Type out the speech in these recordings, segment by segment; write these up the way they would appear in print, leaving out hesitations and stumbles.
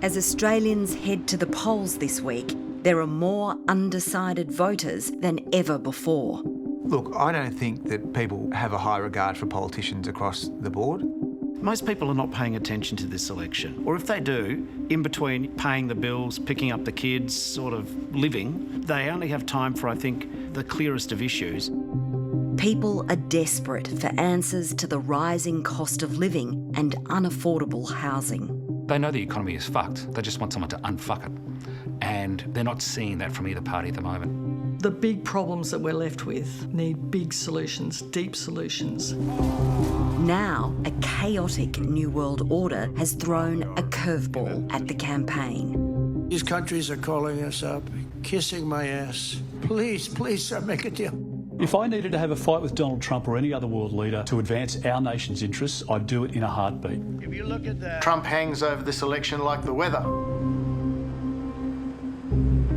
As Australians head to the polls this week, there are more undecided voters than ever before. Look, I don't think that people have a high regard for politicians across the board. Most people are not paying attention to this election. Or if they do, in between paying the bills, picking up the kids, sort of living, they only have time for, I think, the clearest of issues. People are desperate for answers to the rising cost of living and unaffordable housing. They know the economy is fucked. They just want someone to unfuck it. And they're not seeing that from either party at the moment. The big problems that we're left with need big solutions, deep solutions. Now, a chaotic New World Order has thrown a curveball at the campaign. These countries are calling us up, kissing my ass. Please, please, sir, make a deal. If I needed to have a fight with Donald Trump or any other world leader to advance our nation's interests, I'd do it in a heartbeat. If you look at that... Trump hangs over this election like the weather.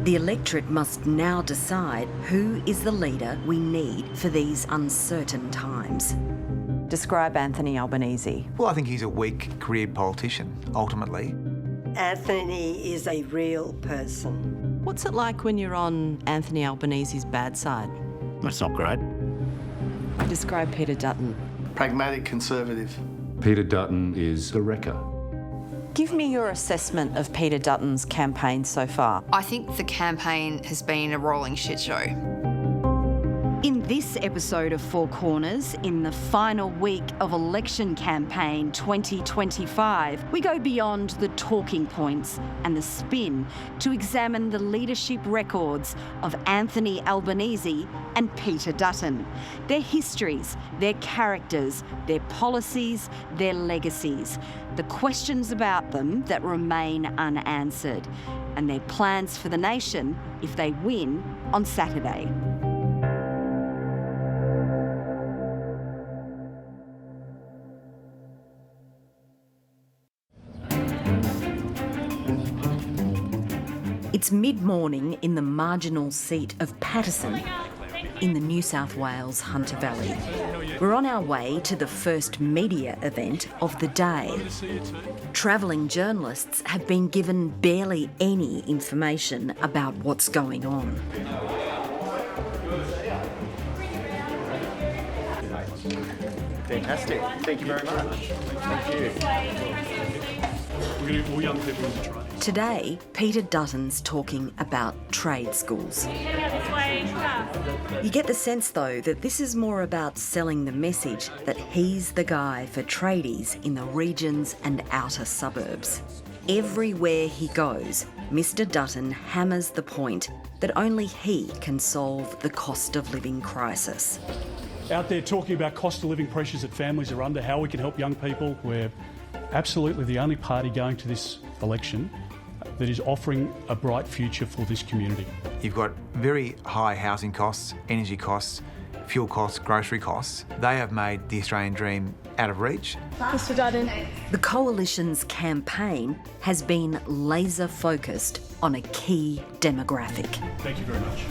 The electorate must now decide who is the leader we need for these uncertain times. Describe Anthony Albanese. Well, I think he's a weak career politician, ultimately. Anthony is a real person. What's it like when you're on Anthony Albanese's bad side? That's not great. Describe Peter Dutton. Pragmatic conservative. Peter Dutton is a wrecker. Give me your assessment of Peter Dutton's campaign so far. I think the campaign has been a rolling shit show. In this episode of Four Corners, in the final week of election campaign 2025, we go beyond the talking points and the spin to examine the leadership records of Anthony Albanese and Peter Dutton, their histories, their characters, their policies, their legacies, the questions about them that remain unanswered, and their plans for the nation if they win on Saturday. It's mid-morning in the marginal seat of Paterson in the New South Wales Hunter Valley. We're on our way to the first media event of the day. Travelling journalists have been given barely any information about what's going on. Fantastic. Thank you very much. Thank you. We're going to get all young people into trade. Today, Peter Dutton's talking about trade schools. You get the sense, though, that this is more about selling the message that he's the guy for tradies in the regions and outer suburbs. Everywhere he goes, Mr. Dutton hammers the point that only he can solve the cost of living crisis. Out there talking about cost of living pressures that families are under, how we can help young people. We're absolutely the only party going to this election that is offering a bright future for this community. You've got very high housing costs, energy costs, fuel costs, grocery costs. They have made the Australian dream out of reach. Mr. Dutton. The Coalition's campaign has been laser focused on a key demographic. Thank you very much.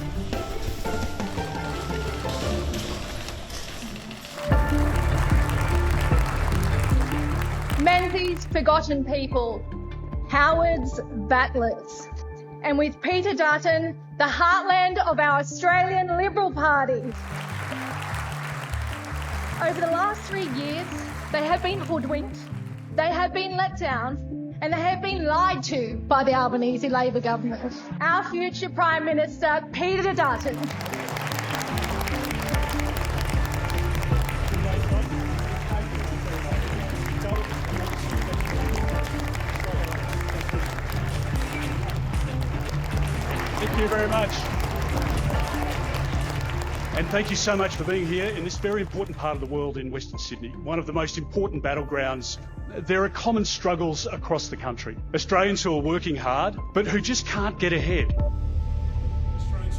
Menzies forgotten people, Howard's battlers, and with Peter Dutton, the heartland of our Australian Liberal Party. Over the last 3 years, they have been hoodwinked, they have been let down, and they have been lied to by the Albanese Labor government. Our future Prime Minister, Peter Dutton. Thank you very much. And thank you so much for being here in this very important part of the world in Western Sydney, one of the most important battlegrounds. There are common struggles across the country. Australians who are working hard, but who just can't get ahead.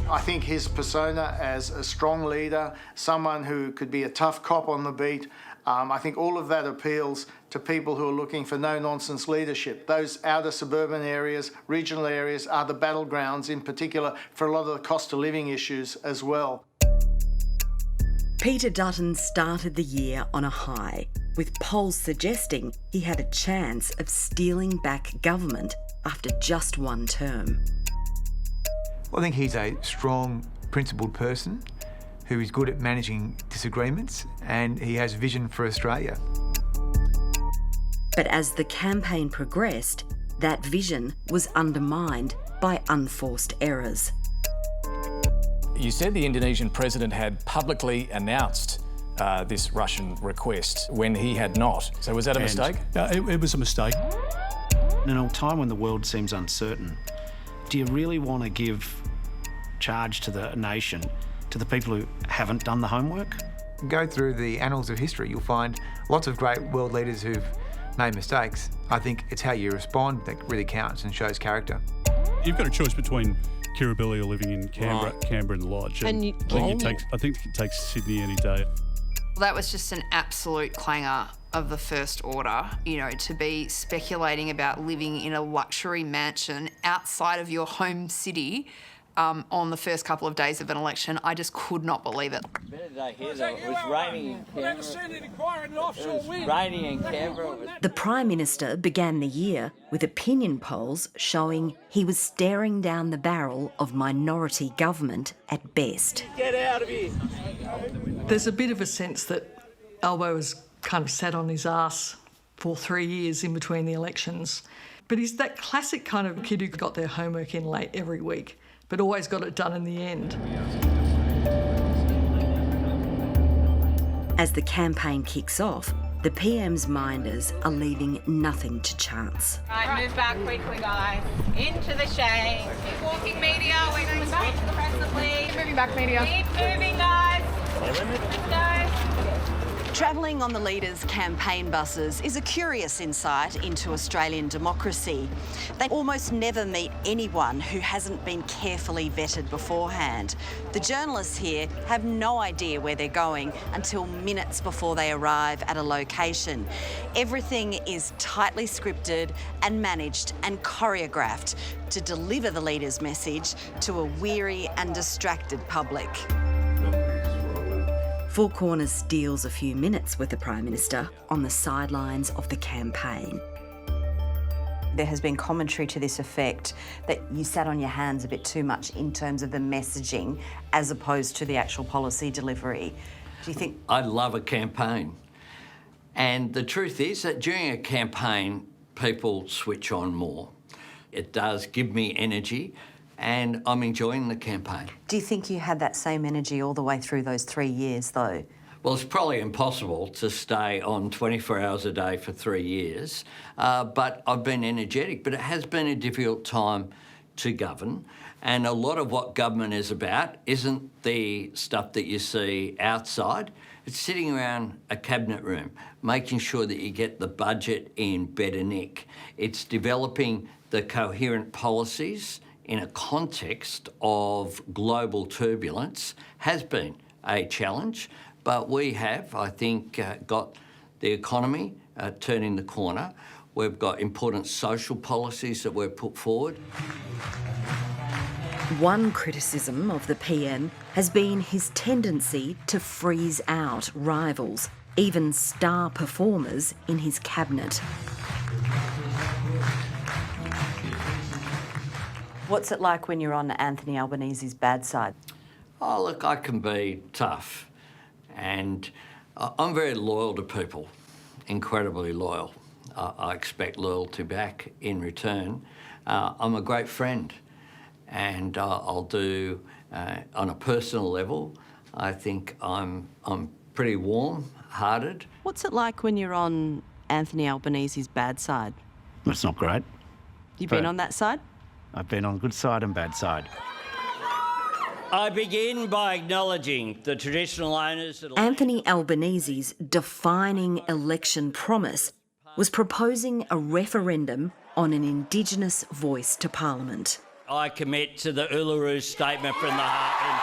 I think his persona as a strong leader, someone who could be a tough cop on the beat, I think all of that appeals to people who are looking for no-nonsense leadership. Those outer suburban areas, regional areas are the battlegrounds in particular for a lot of the cost of living issues as well. Peter Dutton started the year on a high. with polls suggesting he had a chance of stealing back government after just one term. I think he's a strong, principled person who is good at managing disagreements, and he has vision for Australia. But as the campaign progressed, that vision was undermined by unforced errors. You said the Indonesian president had publicly announced this Russian request when he had not. So was that a mistake? It was a mistake. In a time when the world seems uncertain, do you really want to give charge to the nation to the people who haven't done the homework? Go through the annals of history, you'll find lots of great world leaders who've made mistakes. I think it's how you respond that really counts and shows character. You've got a choice between Kirribilli or living in Canberra and the Lodge. And I think it takes Sydney any day. That was just an absolute clanger of the first order, you know, to be speculating about living in a luxury mansion outside of your home city on the first couple of days of an election. I just could not believe it. It was raining in Canberra. It was raining in Canberra. The Prime Minister began the year with opinion polls showing he was staring down the barrel of minority government at best. Get out of here. There's a bit of a sense that Albo has kind of sat on his ass for 3 years in between the elections. But he's that classic kind of kid who got their homework in late every week, but always got it done in the end. As the campaign kicks off, the PM's minders are leaving nothing to chance. Right, move back quickly, guys. Into the shade. Keep walking, media. We're going straight to the press, please. Moving back, media. Keep moving, guys. Let's go. Travelling on the Leaders' campaign buses is a curious insight into Australian democracy. They almost never meet anyone who hasn't been carefully vetted beforehand. The journalists here have no idea where they're going until minutes before they arrive at a location. Everything is tightly scripted and managed and choreographed to deliver the Leaders' message to a weary and distracted public. Four Corners steals a few minutes with the Prime Minister on the sidelines of the campaign. There has been commentary to this effect that you sat on your hands a bit too much in terms of the messaging as opposed to the actual policy delivery. Do you think... I love a campaign. And the truth is that during a campaign, people switch on more. It does give me energy, and I'm enjoying the campaign. Do you think you had that same energy all the way through those 3 years, though? Well, it's probably impossible to stay on 24 hours a day for 3 years, but I've been energetic. But it has been a difficult time to govern, and a lot of what government is about isn't the stuff that you see outside. It's sitting around a cabinet room, making sure that you get the budget in better nick. It's developing the coherent policies in a context of global turbulence has been a challenge, but we have, I think, got the economy turning the corner. We've got important social policies that we've put forward. One criticism of the PM has been his tendency to freeze out rivals, even star performers in his cabinet. What's it like when you're on Anthony Albanese's bad side? Oh, look, I can be tough, and I'm very loyal to people, incredibly loyal. I expect loyalty back in return. I'm a great friend, and I'll do, on a personal level, I think I'm pretty warm-hearted. What's it like when you're on Anthony Albanese's bad side? That's not great. You've been on that side? I've been on good side and bad side. I begin by acknowledging the traditional owners... Anthony Albanese's defining election promise was proposing a referendum on an Indigenous voice to Parliament. I commit to the Uluru Statement from the Heart in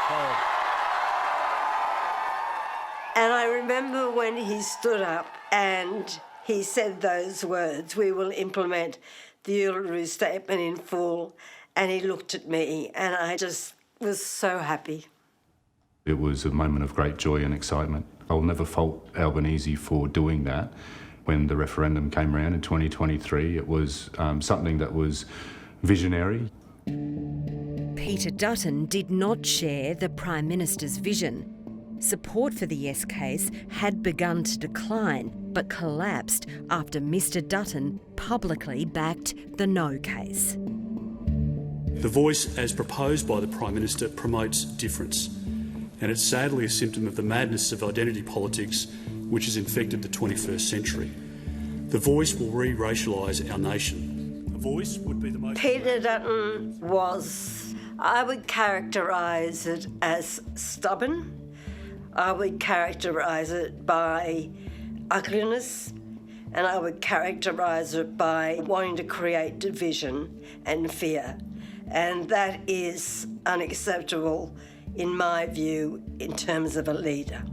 full. And I remember when he stood up and he said those words, "We will implement the Uluru Statement in full," and he looked at me and I just was so happy. It was a moment of great joy and excitement. I'll never fault Albanese for doing that. When the referendum came around in 2023, it was something that was visionary. Peter Dutton did not share the Prime Minister's vision. Support for the Yes case had begun to decline, but collapsed after Mr Dutton publicly backed the No case. The voice, as proposed by the Prime Minister, promotes difference, and it's sadly a symptom of the madness of identity politics which has infected the 21st century. The voice will re-racialise our nation. The voice would be the most... Peter Dutton was, I would characterise it as stubborn. I would characterise it by ugliness, and I would characterise it by wanting to create division and fear. And that is unacceptable, in my view, in terms of a leader.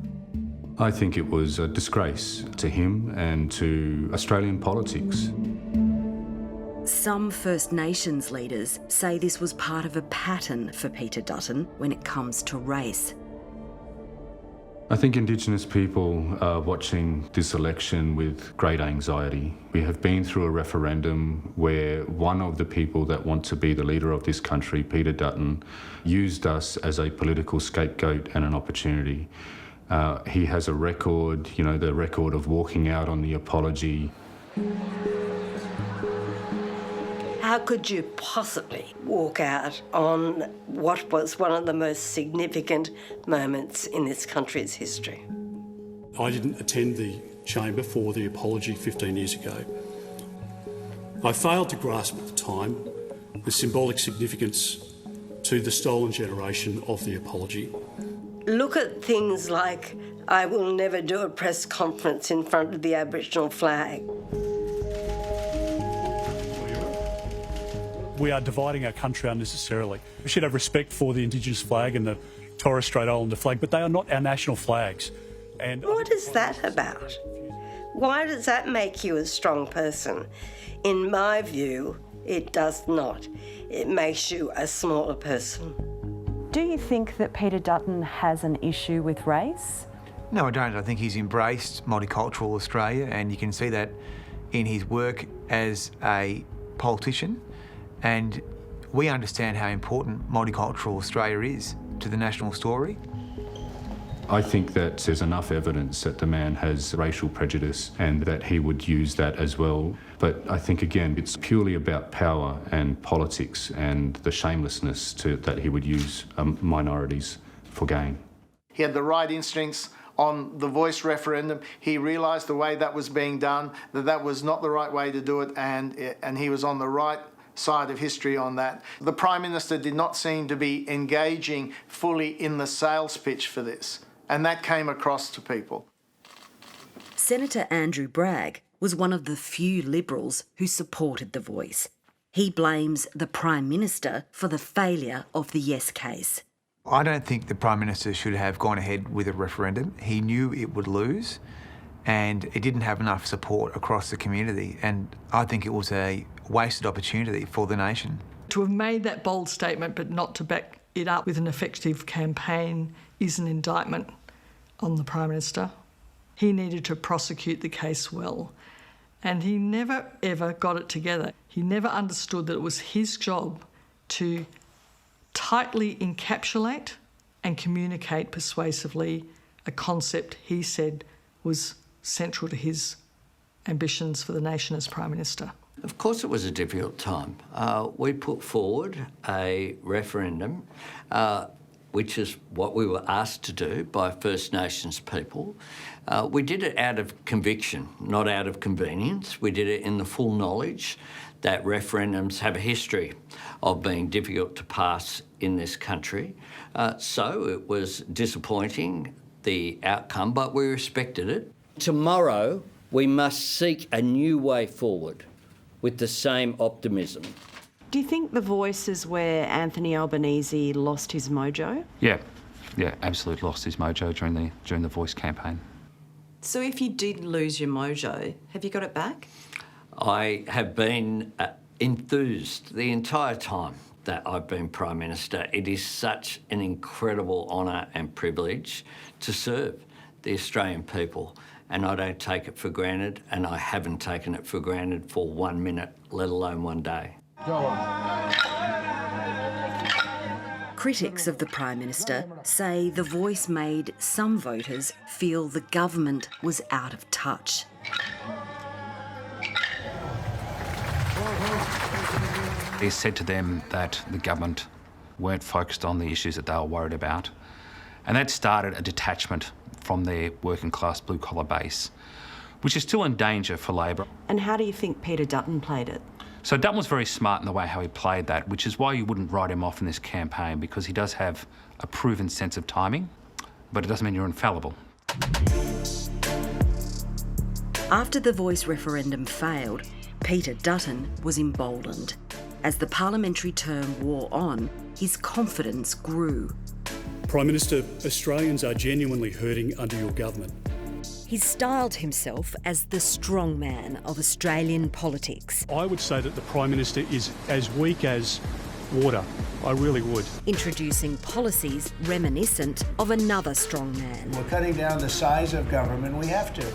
I think it was a disgrace to him and to Australian politics. Some First Nations leaders say this was part of a pattern for Peter Dutton when it comes to race. I think Indigenous people are watching this election with great anxiety. We have been through a referendum where one of the people that want to be the leader of this country, Peter Dutton, used us as a political scapegoat and an opportunity. He has a record, the record of walking out on the apology. How could you possibly walk out on what was one of the most significant moments in this country's history? I didn't attend the chamber for the apology 15 years ago. I failed to grasp at the time the symbolic significance to the stolen generation of the apology. Look at things like, I will never do a press conference in front of the Aboriginal flag. We are dividing our country unnecessarily. We should have respect for the Indigenous flag and the Torres Strait Islander flag, but they are not our national flags. And what is that about? Why does that make you a strong person? In my view, it does not. It makes you a smaller person. Do you think that Peter Dutton has an issue with race? No, I don't. I think he's embraced multicultural Australia, and you can see that in his work as a politician. And we understand how important multicultural Australia is to the national story. I think that there's enough evidence that the man has racial prejudice and that he would use that as well. But I think, again, it's purely about power and politics and the shamelessness that he would use minorities for gain. He had the right instincts on the voice referendum. He realised the way that was being done, that was not the right way to do it, and he was on the right side of history on that. The Prime Minister did not seem to be engaging fully in the sales pitch for this, and that came across to people. Senator Andrew Bragg was one of the few Liberals who supported the voice. He blames the Prime Minister for the failure of the Yes case. I don't think the Prime Minister should have gone ahead with a referendum. He knew it would lose, and it didn't have enough support across the community, and I think it was a wasted opportunity for the nation. To have made that bold statement but not to back it up with an effective campaign is an indictment on the Prime Minister. He needed to prosecute the case well, and he never ever got it together. He never understood that it was his job to tightly encapsulate and communicate persuasively a concept he said was central to his ambitions for the nation as Prime Minister. Of course it was a difficult time. We put forward a referendum, which is what we were asked to do by First Nations people. We did it out of conviction, not out of convenience. We did it in the full knowledge that referendums have a history of being difficult to pass in this country. So it was disappointing, the outcome, but we respected it. Tomorrow, we must seek a new way forward with the same optimism. Do you think the voice is where Anthony Albanese lost his mojo? Yeah, absolutely lost his mojo during the voice campaign. So if you did lose your mojo, have you got it back? I have been enthused the entire time that I've been Prime Minister. It is such an incredible honour and privilege to serve the Australian people, and I don't take it for granted, and I haven't taken it for granted for 1 minute, let alone one day. Critics of the Prime Minister say the voice made some voters feel the government was out of touch. He said to them that the government weren't focused on the issues that they were worried about, and that started a detachment from their working class blue collar base, which is still in danger for Labor. And how do you think Peter Dutton played it? So Dutton was very smart in the way how he played that, which is why you wouldn't write him off in this campaign, because he does have a proven sense of timing, but it doesn't mean you're infallible. After the voice referendum failed, Peter Dutton was emboldened. As the parliamentary term wore on, his confidence grew. Prime Minister, Australians are genuinely hurting under your government. He styled himself as the strongman of Australian politics. I would say that the Prime Minister is as weak as water. I really would. Introducing policies reminiscent of another strongman. We're cutting down the size of government. We have to.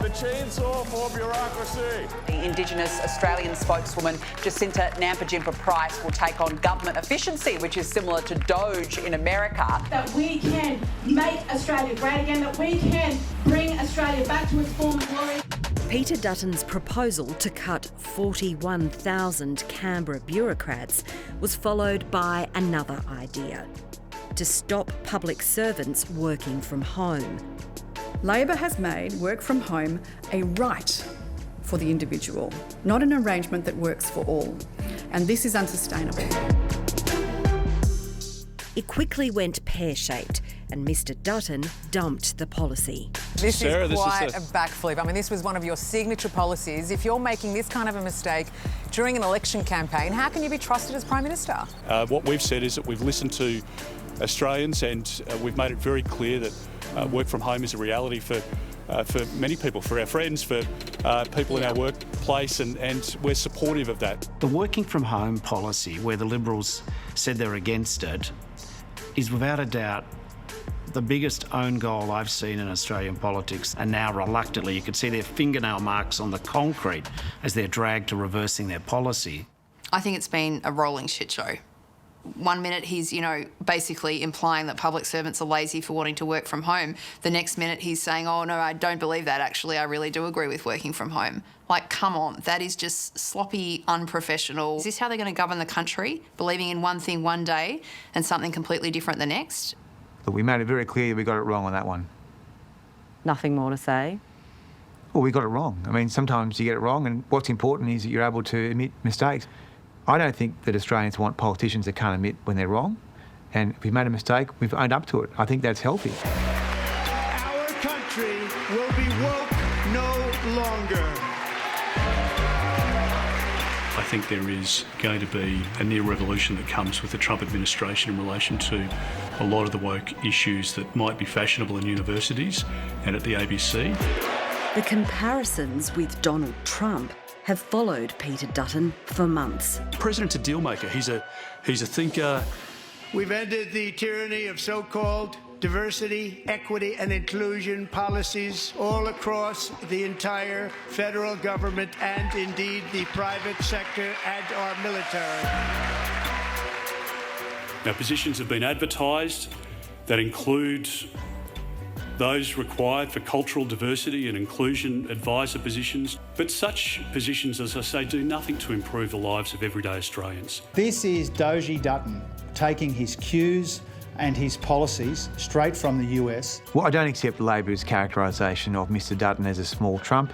The chainsaw for bureaucracy. The Indigenous Australian spokeswoman Jacinta Nampijinpa-Price will take on government efficiency, which is similar to Doge in America. That we can make Australia great again, that we can bring Australia back to its former glory. Peter Dutton's proposal to cut 41,000 Canberra bureaucrats was followed by another idea: to stop public servants working from home. Labor has made work from home a right for the individual, not an arrangement that works for all. And this is unsustainable. It quickly went pear-shaped, and Mr Dutton dumped the policy. This is quite a backflip. I mean, this was one of your signature policies. If you're making this kind of a mistake during an election campaign, how can you be trusted as Prime Minister? What we've said is that we've listened to Australians, and we've made it very clear that work from home is a reality for many people, for our friends, for people in our workplace, and we're supportive of that. The working from home policy, where the Liberals said they're against it, is without a doubt the biggest own goal I've seen in Australian politics, and now reluctantly you can see their fingernail marks on the concrete as they're dragged to reversing their policy. I think it's been a rolling shit show. 1 minute he's, basically implying that public servants are lazy for wanting to work from home. The next minute he's saying, oh, no, I don't believe that. Actually, I really do agree with working from home. Like, come on, that is just sloppy, unprofessional. Is this how they're going to govern the country? Believing in one thing one day and something completely different the next? But we made it very clear we got it wrong on that one. Nothing more to say? Well, we got it wrong. I mean, sometimes you get it wrong, and what's important is that you're able to admit mistakes. I don't think that Australians want politicians that can't admit when they're wrong. And if we made a mistake, we've owned up to it. I think that's healthy. Our country will be woke no longer. I think there is going to be a near revolution that comes with the Trump administration in relation to a lot of the woke issues that might be fashionable in universities and at the ABC. The comparisons with Donald Trump have followed Peter Dutton for months. The president's a deal maker. He's a thinker. We've ended the tyranny of so-called diversity, equity and inclusion policies all across the entire federal government and indeed the private sector and our military. Now, positions have been advertised that include those required for cultural diversity and inclusion advisor positions. But such positions, as I say, do nothing to improve the lives of everyday Australians. This is Doji Dutton taking his cues and his policies straight from the US. Well, I don't accept Labor's characterisation of Mr Dutton as a small Trump.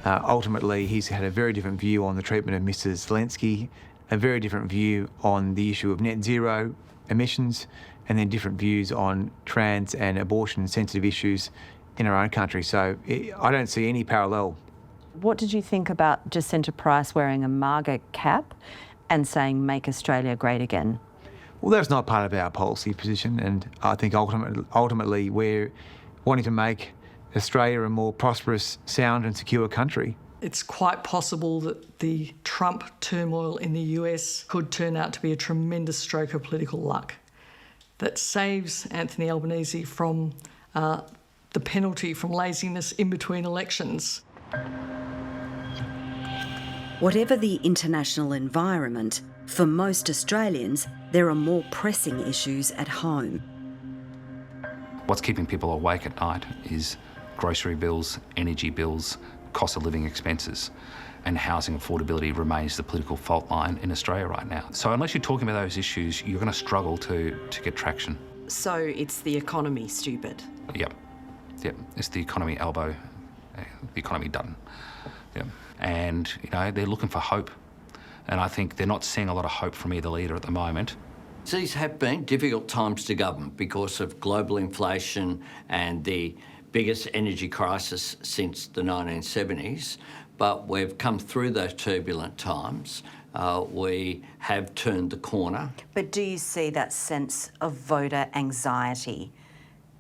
Ultimately, he's had a very different view on the treatment of Mr Zelensky, a very different view on the issue of net zero emissions, and then different views on trans and abortion-sensitive issues in our own country. So I don't see any parallel. What did you think about Jacinta Price wearing a MAGA cap and saying, "Make Australia great again"? Well, that's not part of our policy position, and I think ultimately we're wanting to make Australia a more prosperous, sound and secure country. It's quite possible that the Trump turmoil in the US could turn out to be a tremendous stroke of political luck that saves Anthony Albanese from the penalty from laziness in between elections. Whatever the international environment, for most Australians, there are more pressing issues at home. What's keeping people awake at night is grocery bills, energy bills, cost of living expenses, and housing affordability remains the political fault line in Australia right now. So unless you're talking about those issues, you're going to struggle to get traction. So it's the economy, stupid? Yep. It's the economy elbow, the economy Dutton. Yep. And, you know, they're looking for hope. And I think they're not seeing a lot of hope from either leader at the moment. These have been difficult times to govern because of global inflation and the biggest energy crisis since the 1970s. But we've come through those turbulent times. We have turned the corner. But do you see that sense of voter anxiety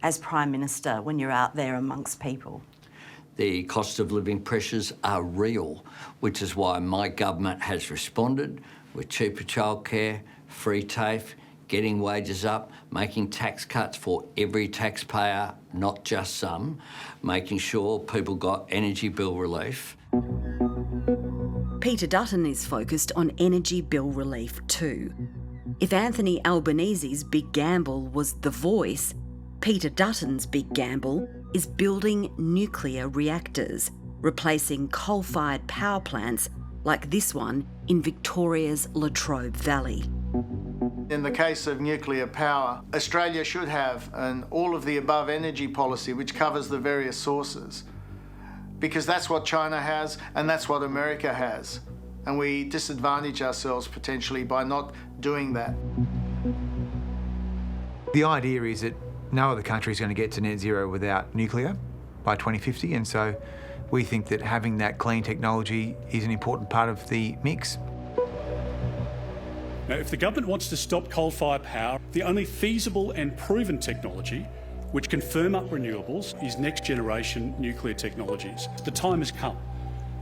as Prime Minister when you're out there amongst people? The cost of living pressures are real, which is why my government has responded with cheaper childcare, free TAFE, getting wages up, making tax cuts for every taxpayer, not just some, making sure people got energy bill relief. Peter Dutton is focused on energy bill relief too. If Anthony Albanese's big gamble was The Voice, Peter Dutton's big gamble is building nuclear reactors, replacing coal-fired power plants like this one in Victoria's Latrobe Valley. In the case of nuclear power, Australia should have an all-of-the-above energy policy which covers the various sources, because that's what China has and that's what America has. And we disadvantage ourselves potentially by not doing that. The idea is that no other country is going to get to net zero without nuclear by 2050, and so we think that having that clean technology is an important part of the mix. Now, if the government wants to stop coal-fired power, the only feasible and proven technology which can firm up renewables is next-generation nuclear technologies. The time has come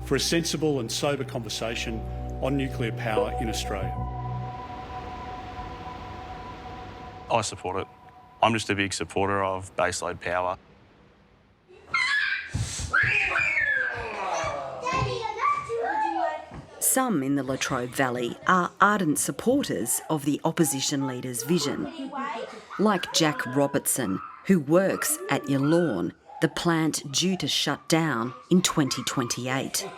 for a sensible and sober conversation on nuclear power in Australia. I support it. I'm just a big supporter of baseload power. Some in the Latrobe Valley are ardent supporters of the opposition leader's vision, like Jack Robertson, who works at Yallourn, the plant due to shut down in 2028.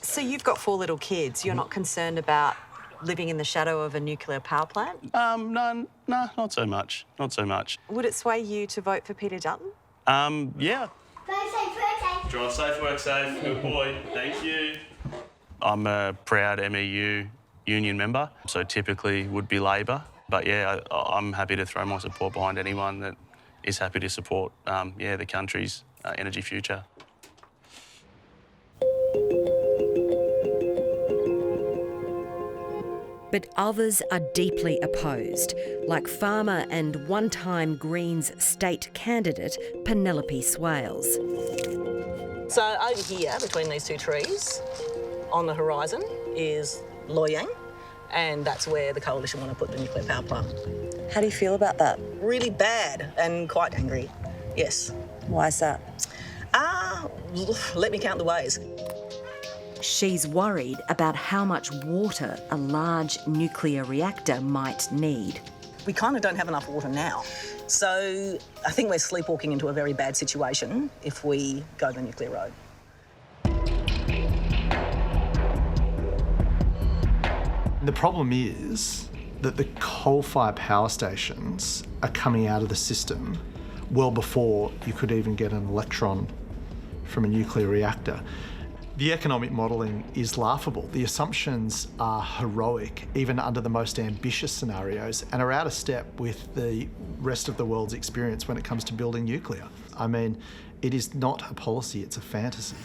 So you've got 4 little kids. You're not concerned about living in the shadow of a nuclear power plant? No, not so much. Not so much. Would it sway you to vote for Peter Dutton? Yeah. Drive safe, work safe. Drive safe, work safe. Good boy. Thank you. I'm a proud MEU union member, so typically would be Labor. But yeah, I'm happy to throw my support behind anyone that is happy to support, the country's energy future. But others are deeply opposed, like farmer and one-time Greens state candidate Penelope Swales. So over here, between these 2 trees, on the horizon is Loy Yang, and that's where the coalition want to put the nuclear power plant. How do you feel about that? Really bad and quite angry, yes. Why is that? Let me count the ways. She's worried about how much water a large nuclear reactor might need. We kind of don't have enough water now. So I think we're sleepwalking into a very bad situation if we go the nuclear road. The problem is that the coal-fired power stations are coming out of the system well before you could even get an electron from a nuclear reactor. The economic modelling is laughable. The assumptions are heroic, even under the most ambitious scenarios, and are out of step with the rest of the world's experience when it comes to building nuclear. I mean, it is not a policy, it's a fantasy.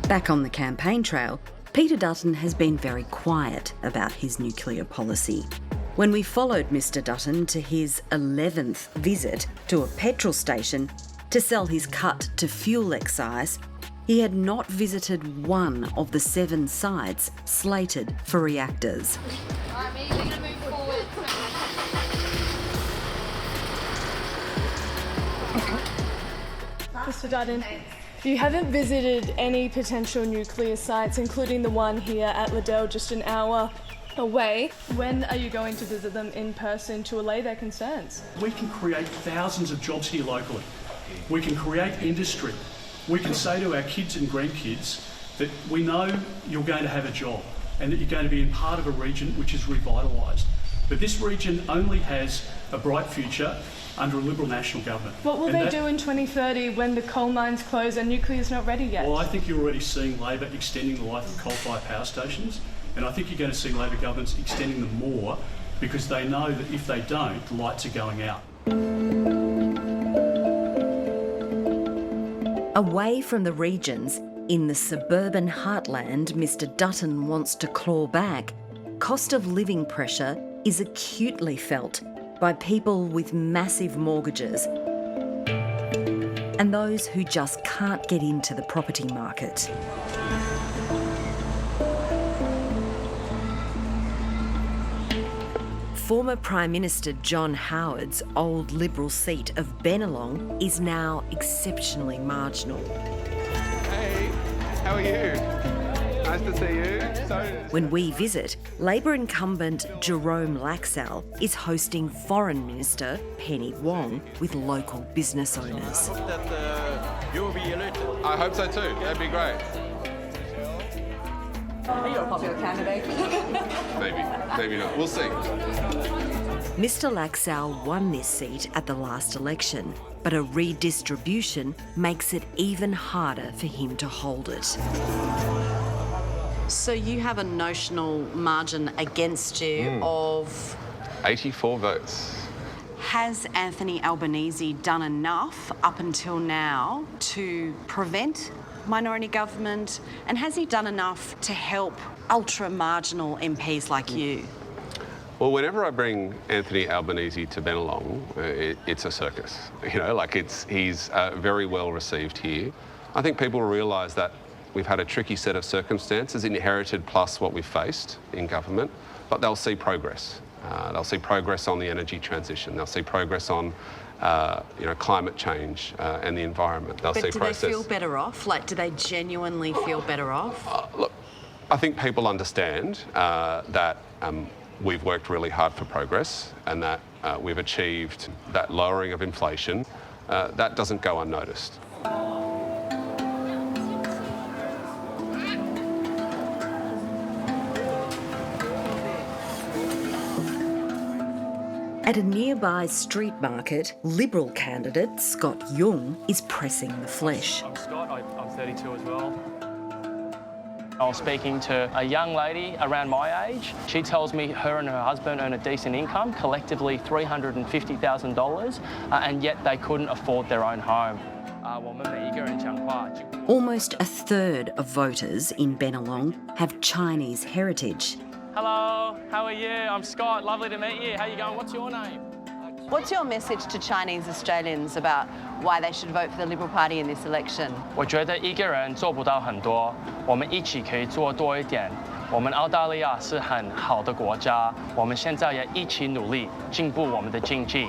Back on the campaign trail, Peter Dutton has been very quiet about his nuclear policy. When we followed Mr Dutton to his 11th visit to a petrol station to sell his cut to fuel excise, he had not visited one of the 7 sites slated for reactors. Mr. Dutton. You haven't visited any potential nuclear sites, including the one here at Liddell, just an hour away. When are you going to visit them in person to allay their concerns? We can create thousands of jobs here locally. We can create industry. We can say to our kids and grandkids that we know you're going to have a job and that you're going to be in part of a region which is revitalised. But this region only has a bright future under a Liberal national government. What will they do in 2030 when the coal mines close and nuclear's not ready yet? Well, I think you're already seeing Labor extending the life of coal-fired power stations, and I think you're going to see Labor governments extending them more because they know that if they don't, the lights are going out. Away from the regions, in the suburban heartland Mr Dutton wants to claw back, cost of living pressure is acutely felt by people with massive mortgages and those who just can't get into the property market. Former Prime Minister John Howard's old Liberal seat of Bennelong is now exceptionally marginal. Hey, how are you? Nice to see you. When we visit, Labor incumbent Jerome Laxale is hosting Foreign Minister Penny Wong with local business owners. I hope that you will be elected. I hope so too. That'd be great. Are you a popular candidate? Maybe not. We'll see. Mr Laxale won this seat at the last election, but a redistribution makes it even harder for him to hold it. So you have a notional margin against you of... 84 votes. Has Anthony Albanese done enough up until now to prevent minority government? And has he done enough to help ultra-marginal MPs like you? Well, whenever I bring Anthony Albanese to Bennelong, it's a circus. You know, like he's very well received here. I think people realise that we've had a tricky set of circumstances, inherited plus what we've faced in government, but they'll see progress. They'll see progress on the energy transition. They'll see progress on, climate change and the environment. They'll see process. But do they feel better off? Like, do they genuinely feel better off? Look, I think people understand that we've worked really hard for progress and that we've achieved that lowering of inflation. That doesn't go unnoticed. At a nearby street market, Liberal candidate Scott Young is pressing the flesh. I'm Scott, I'm 32 as well. I was speaking to a young lady around my age. She tells me her and her husband earn a decent income, collectively $350,000, and yet they couldn't afford their own home. Almost a third of voters in Bennelong have Chinese heritage. Hello, how are you? I'm Scott, lovely to meet you. How you going? What's your name? What's your message to Chinese Australians about why they should vote for the Liberal Party in this election? 我觉得一个人做不到很多，我们一起可以做多一点。我们澳大利亚是很好的国家，我们现在也一起努力进步我们的经济。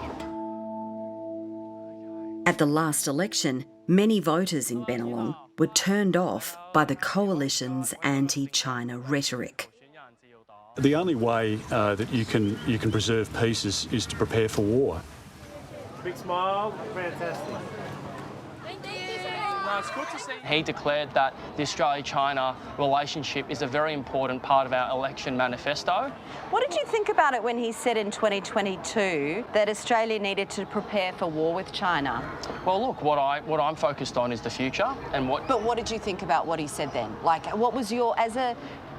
At the last election, many voters in Bennelong were turned off by the coalition's anti-China rhetoric. The only way that you can preserve peace is to prepare for war. Big smile, fantastic. Thank you. No, it's good to see. He declared that the Australia-China relationship is a very important part of our election manifesto. What did you think about it when he said in 2022 that Australia needed to prepare for war with China? Well, look, what I'm focused on is the future and what. But what did you think about what he said then? Like, what was your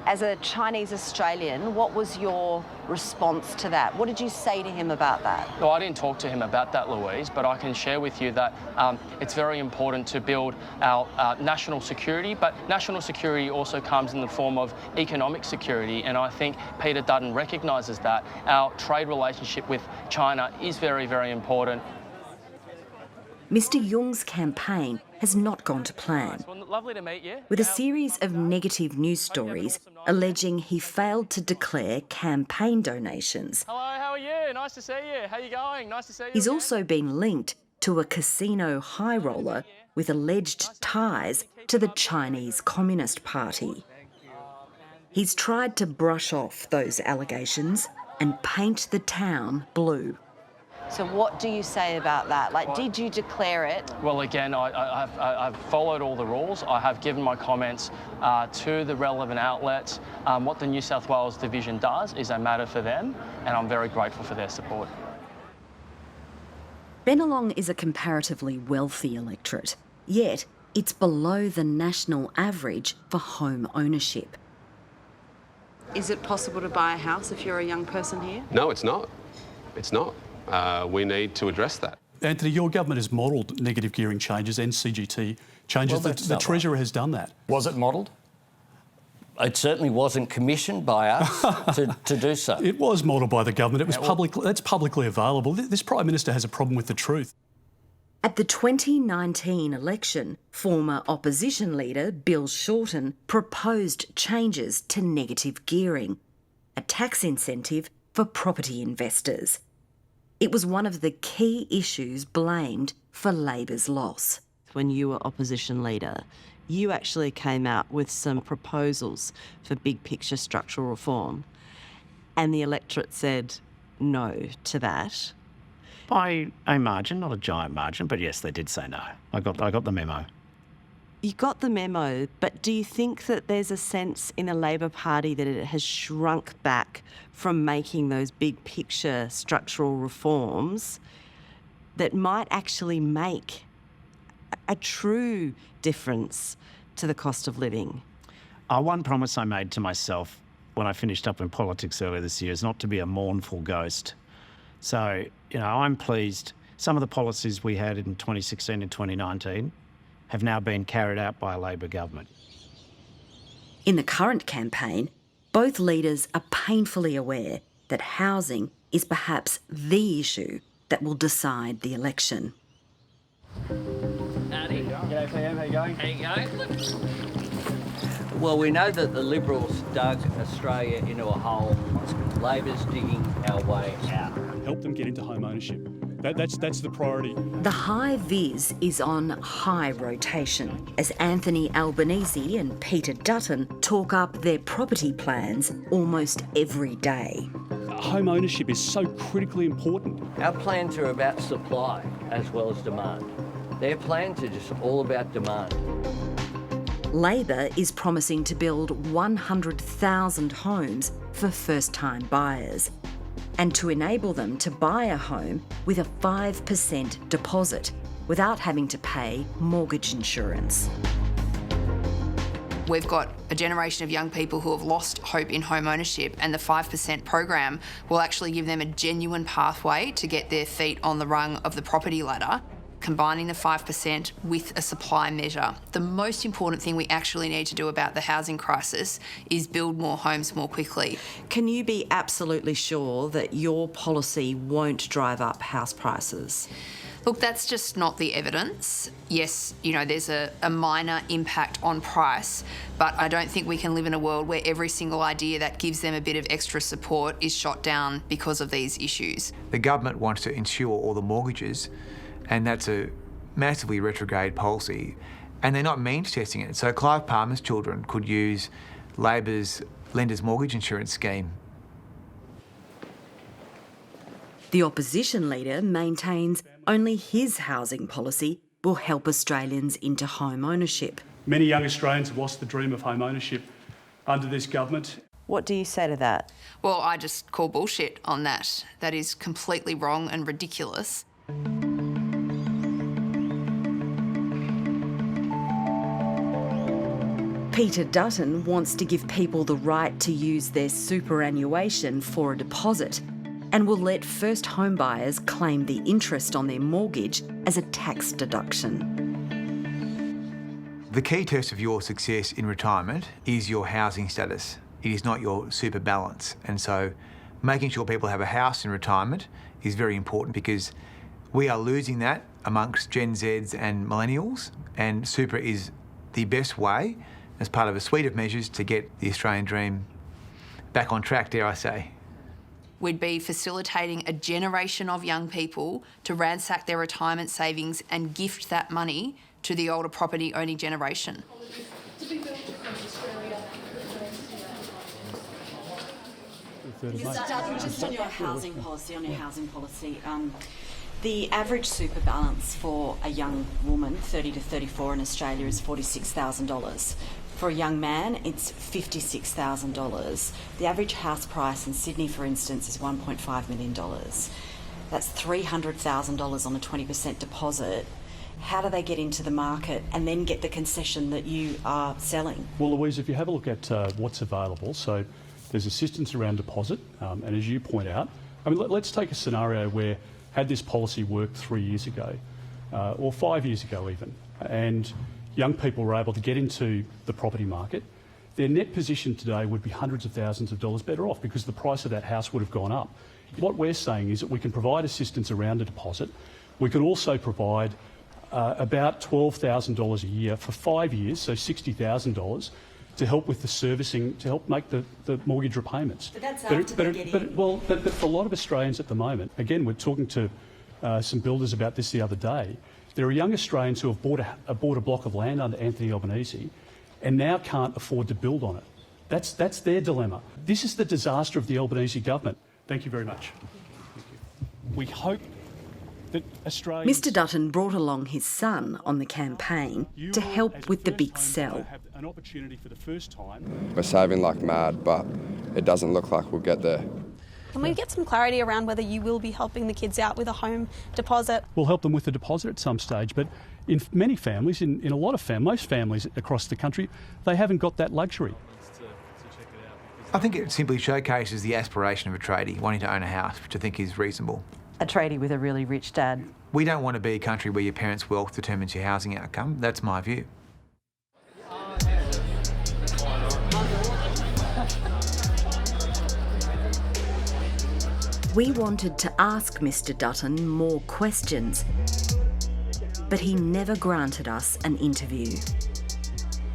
as a Chinese Australian, what was your response to that? What did you say to him about that? Well, I didn't talk to him about that, Louise, but I can share with you that it's very important to build our national security, but national security also comes in the form of economic security, and I think Peter Dutton recognises that. Our trade relationship with China is very, very important. Mr Young's campaign has not gone to plan, Well, lovely to meet you. with a series of negative news stories alleging he failed to declare campaign donations. Hello, how are you? Nice to see you. How are you going? Nice to see you. He's again. also been linked to a casino high roller with alleged ties to the Chinese Communist Party. He's tried to brush off those allegations and paint the town blue. So what do you say about that? Like, did you declare it? Well, again, I've followed all the rules. I have given my comments to the relevant outlets. What the New South Wales Division does is a matter for them, and I'm very grateful for their support. Bennelong is a comparatively wealthy electorate, yet it's below the national average for home ownership. Is it possible to buy a house if you're a young person here? No, it's not. It's not. We need to address that. Anthony, your government has modelled negative gearing changes and CGT changes. Well, the Treasurer has done that. Was it modelled? It certainly wasn't commissioned by us to do so. It was modelled by the government. It was that's publicly available. This Prime Minister has a problem with the truth. At the 2019 election, former opposition leader Bill Shorten proposed changes to negative gearing, a tax incentive for property investors. It was one of the key issues blamed for Labor's loss. When you were opposition leader, you actually came out with some proposals for big picture structural reform, and the electorate said no to that. By a margin, not a giant margin, but yes, they did say no. I got the memo. You got the memo, but do you think that there's a sense in the Labor Party that it has shrunk back from making those big picture structural reforms that might actually make a true difference to the cost of living? One promise I made to myself when I finished up in politics earlier this year is not to be a mournful ghost. So, I'm pleased some of the policies we had in 2016 and 2019 have now been carried out by a Labor government. In the current campaign, both leaders are painfully aware that housing is perhaps the issue that will decide the election. Howdy. G'day, PM. How you going? How you going? Well, we know that the Liberals dug Australia into a hole. Labor's digging our way out. Help them get into home ownership. That's the priority. The high vis is on high rotation as Anthony Albanese and Peter Dutton talk up their property plans almost every day. Home ownership is so critically important. Our plans are about supply as well as demand. Their plans are just all about demand. Labor is promising to build 100,000 homes for first-time buyers, and to enable them to buy a home with a 5% deposit without having to pay mortgage insurance. We've got a generation of young people who have lost hope in home ownership, and the 5% program will actually give them a genuine pathway to get their feet on the rung of the property ladder, combining the 5% with a supply measure. The most important thing we actually need to do about the housing crisis is build more homes more quickly. Can you be absolutely sure that your policy won't drive up house prices? Look, that's just not the evidence. Yes, there's a minor impact on price, but I don't think we can live in a world where every single idea that gives them a bit of extra support is shot down because of these issues. The government wants to insure all the mortgages, and that's a massively retrograde policy, and they're not means testing it. So Clive Palmer's children could use Labor's Lenders Mortgage Insurance Scheme. The opposition leader maintains only his housing policy will help Australians into home ownership. Many young Australians have lost the dream of home ownership under this government. What do you say to that? Well, I just call bullshit on that. That is completely wrong and ridiculous. Peter Dutton wants to give people the right to use their superannuation for a deposit, and will let first home buyers claim the interest on their mortgage as a tax deduction. The key test of your success in retirement is your housing status. It is not your super balance. And so making sure people have a house in retirement is very important, because we are losing that amongst Gen Zs and millennials, and super is the best way, as part of a suite of measures, to get the Australian dream back on track, dare I say. we'd be facilitating a generation of young people to ransack their retirement savings and gift that money to the older property owning generation. Just on your housing policy, the average super balance for a young woman, 30 to 34 in Australia, is $46,000. For a young man, it's $56,000. The average house price in Sydney, for instance, is $1.5 million. That's $300,000 on a 20% deposit. How do they get into the market and then get the concession that you are selling? Well, Louise, if you have a look at what's available, so there's assistance around deposit, and as you point out, I mean, let's take a scenario where had this policy worked 3 years ago, or 5 years ago even, and young people were able to get into the property market, their net position today would be hundreds of thousands of dollars better off because the price of that house would have gone up. What we're saying is that we can provide assistance around a deposit. We can also provide about $12,000 a year for 5 years, so $60,000, to help with the servicing, to help make the mortgage repayments. But that's after they get in. But for a lot of Australians at the moment, again, we're talking to some builders about this the other day, there are young Australians who have bought a block of land under Anthony Albanese and now can't afford to build on it. That's their dilemma. This is the disaster of the Albanese government. Thank you very much. Thank you. We hope that Australia... Mr Dutton brought along his son on the campaign to help with the big sell. An opportunity for the first time. We're saving like mad, but it doesn't look like we'll get there. Can we get some clarity around whether you will be helping the kids out with a home deposit? We'll help them with a deposit at some stage, but in many families, in a lot of most families across the country, they haven't got that luxury. I think it simply showcases the aspiration of a tradie wanting to own a house, which I think is reasonable. A tradie with a really rich dad. We don't want to be a country where your parents' wealth determines your housing outcome. That's my view. We wanted to ask Mr Dutton more questions, but he never granted us an interview.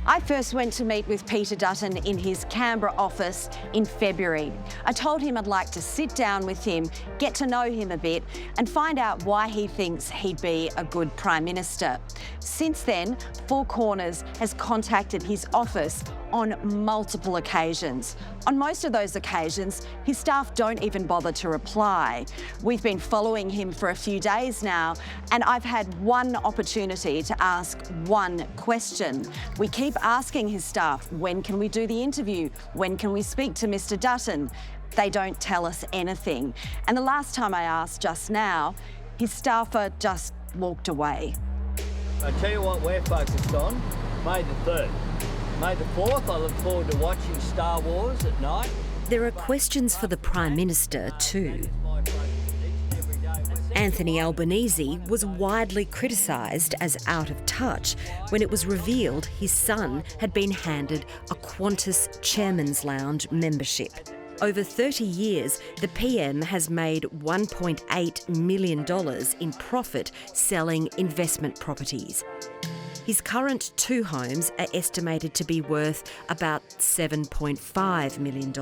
I first went to meet with Peter Dutton in his Canberra office in February. I told him I'd like to sit down with him, get to know him a bit, and find out why he thinks he'd be a good Prime Minister. Since then, Four Corners has contacted his office on multiple occasions. On most of those occasions, his staff don't even bother to reply. We've been following him for a few days now, and I've had one opportunity to ask one question. We keep asking his staff, when can we do the interview? When can we speak to Mr Dutton? They don't tell us anything. And the last time I asked just now, his staffer just walked away. I tell you what we're focused on, May the 3rd. May the 4th, I look forward to watching Star Wars at night. There are questions for the Prime Minister too. Anthony Albanese was widely criticised as out of touch when it was revealed his son had been handed a Qantas Chairman's Lounge membership. Over 30 years, the PM has made $1.8 million in profit selling investment properties. His current 2 homes are estimated to be worth about $7.5 million.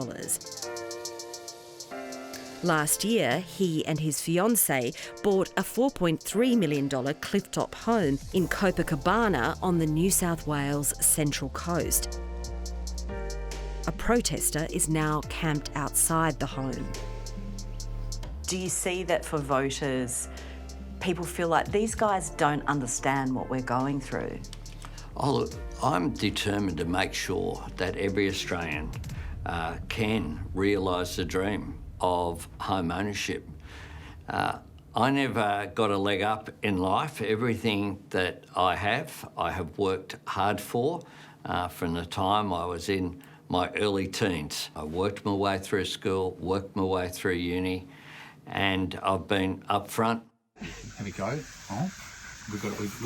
Last year, he and his fiancée bought a $4.3 million clifftop home in Copacabana on the New South Wales Central Coast. A protester is now camped outside the home. Do you see that for voters, people feel like these guys don't understand what we're going through? Oh, look, I'm determined to make sure that every Australian can realise the dream of home ownership. I never got a leg up in life. Everything that I have worked hard for from the time I was in my early teens. I worked my way through school, worked my way through uni, and I've been up front. Have a go. Oh, we look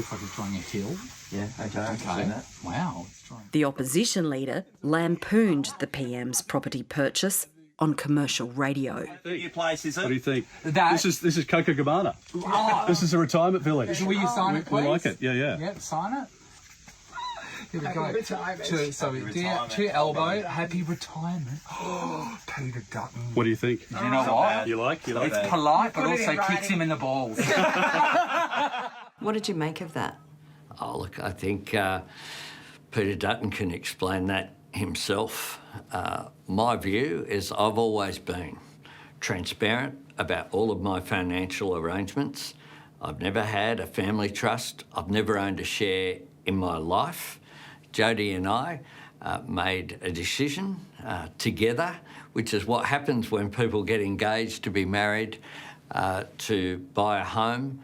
like we're trying a hill. Yeah, okay. Wow. The opposition leader lampooned the PM's property purchase on commercial radio. Your place, is it? What do you think? That. This is Copacabana. Oh. This is a retirement village. Will you sign it, please? We like it. Yeah. Yep, sign it. Here we go. To your elbow, happy retirement. Oh, Peter Dutton. What do you think? You know what? You like? It's polite, but also kicks him in the balls. What did you make of that? Oh, look, I think Peter Dutton can explain that himself. My view is I've always been transparent about all of my financial arrangements. I've never had a family trust. I've never owned a share in my life. Jodie and I made a decision together, which is what happens when people get engaged to be married, to buy a home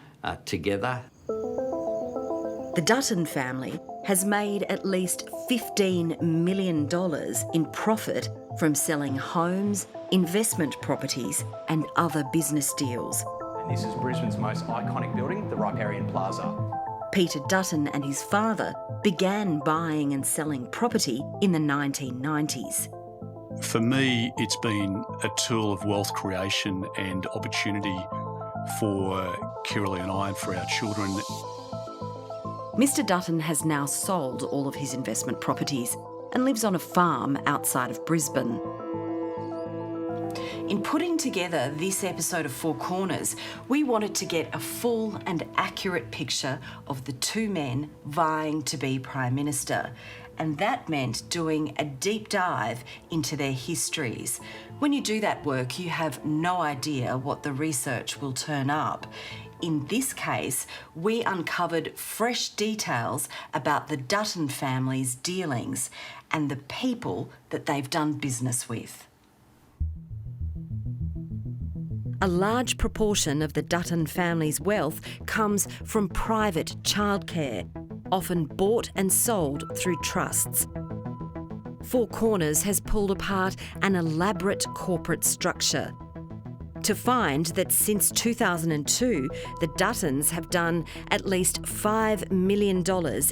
together. The Dutton family has made at least $15 million in profit from selling homes, investment properties and other business deals. And this is Brisbane's most iconic building, the Riparian Plaza. Peter Dutton and his father began buying and selling property in the 1990s. For me, it's been a tool of wealth creation and opportunity for Kiralee and I and for our children. Mr Dutton has now sold all of his investment properties and lives on a farm outside of Brisbane. In putting together this episode of Four Corners, we wanted to get a full and accurate picture of the two men vying to be Prime Minister. And that meant doing a deep dive into their histories. When you do that work, you have no idea what the research will turn up. In this case, we uncovered fresh details about the Dutton family's dealings and the people that they've done business with. A large proportion of the Dutton family's wealth comes from private childcare, often bought and sold through trusts. Four Corners has pulled apart an elaborate corporate structure to find that since 2002, the Duttons have done at least $5 million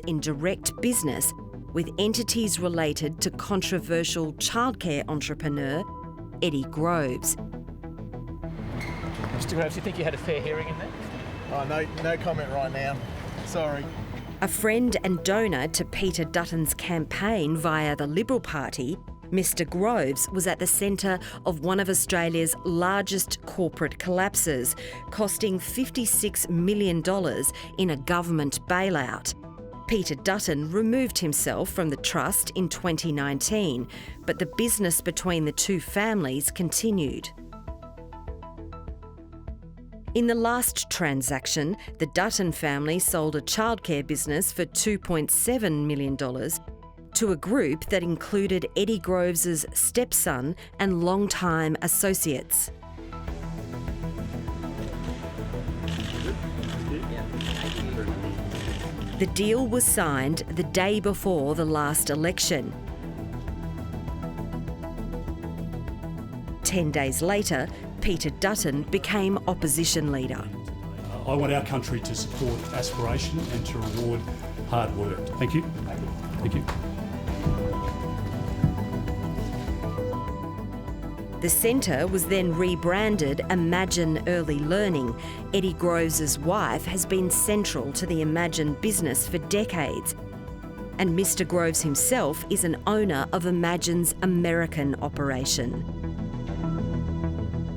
in direct business with entities related to controversial childcare entrepreneur Eddie Groves. Mr Groves, do you think you had a fair hearing in there? Oh, no comment right now. Sorry. A friend and donor to Peter Dutton's campaign via the Liberal Party, Mr Groves was at the centre of one of Australia's largest corporate collapses, costing $56 million in a government bailout. Peter Dutton removed himself from the trust in 2019, but the business between the two families continued. In the last transaction, the Dutton family sold a childcare business for $2.7 million to a group that included Eddie Groves' stepson and longtime associates. The deal was signed the day before the last election. 10 days later, Peter Dutton became opposition leader. I want our country to support aspiration and to reward hard work. Thank you. Thank you. The centre was then rebranded Imagine Early Learning. Eddie Groves' wife has been central to the Imagine business for decades. And Mr Groves himself is an owner of Imagine's American operation.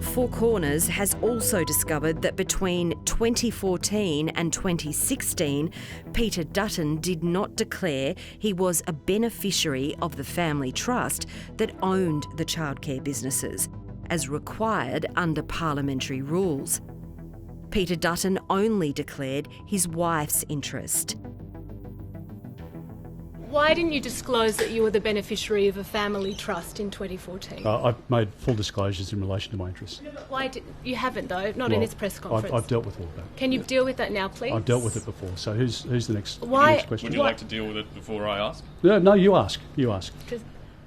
Four Corners has also discovered that between 2014 and 2016, Peter Dutton did not declare he was a beneficiary of the family trust that owned the childcare businesses, as required under parliamentary rules. Peter Dutton only declared his wife's interest. Why didn't you disclose that you were the beneficiary of a family trust in 2014? I've made full disclosures in relation to my interests. Why did you haven't though? Not in this press conference. I've dealt with all of that. Can you deal with that now, please? I've dealt with it before. So who's the next, Why? question? Would you like to deal with it before I ask? No, you ask. You ask.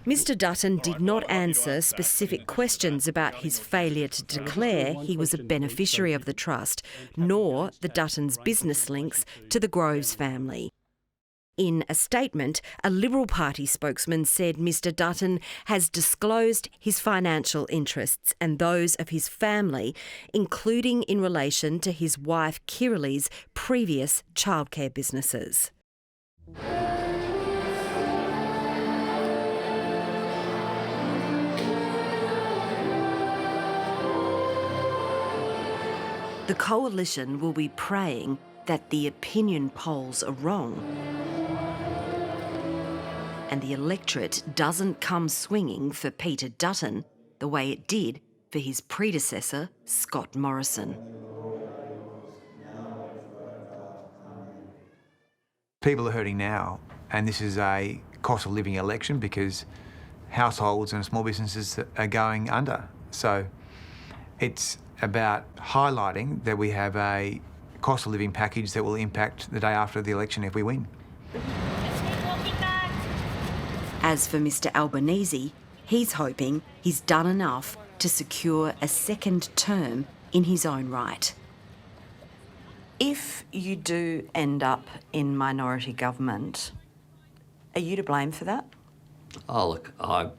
Mr Dutton did not answer specific questions about his failure to declare he was a beneficiary of the trust, nor the Duttons' business links to the Groves family. In a statement, a Liberal Party spokesman said Mr Dutton has disclosed his financial interests and those of his family, including in relation to his wife Kiralee's previous childcare businesses. The coalition will be praying that the opinion polls are wrong and the electorate doesn't come swinging for Peter Dutton the way it did for his predecessor, Scott Morrison. People are hurting now, and this is a cost of living election because households and small businesses are going under. So it's about highlighting that we have a cost of living package that will impact the day after the election if we win. As for Mr Albanese, he's hoping he's done enough to secure a second term in his own right. If you do end up in minority government, are you to blame for that? Oh, look, I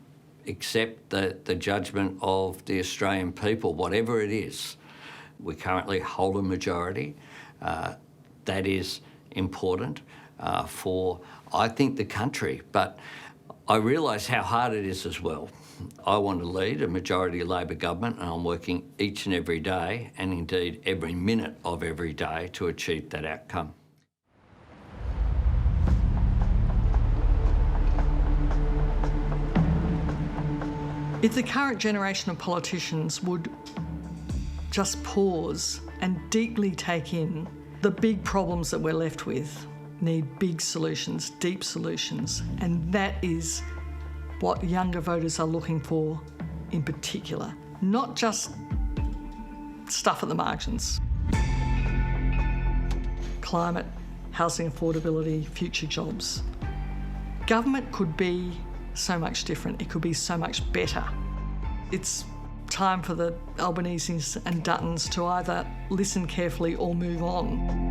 accept the judgment of the Australian people, whatever it is. We currently hold a majority. That is important for, I think, the country. But I realise how hard it is as well. I want to lead a majority Labor government, and I'm working each and every day, and indeed every minute of every day, to achieve that outcome. If the current generation of politicians would just pause and deeply take in the big problems that we're left with, need big solutions, deep solutions, and that is what younger voters are looking for in particular, not just stuff at the margins. Climate, housing affordability, future jobs. Government could be so much different. It could be so much better. It's time for the Albaneses and Duttons to either listen carefully or move on.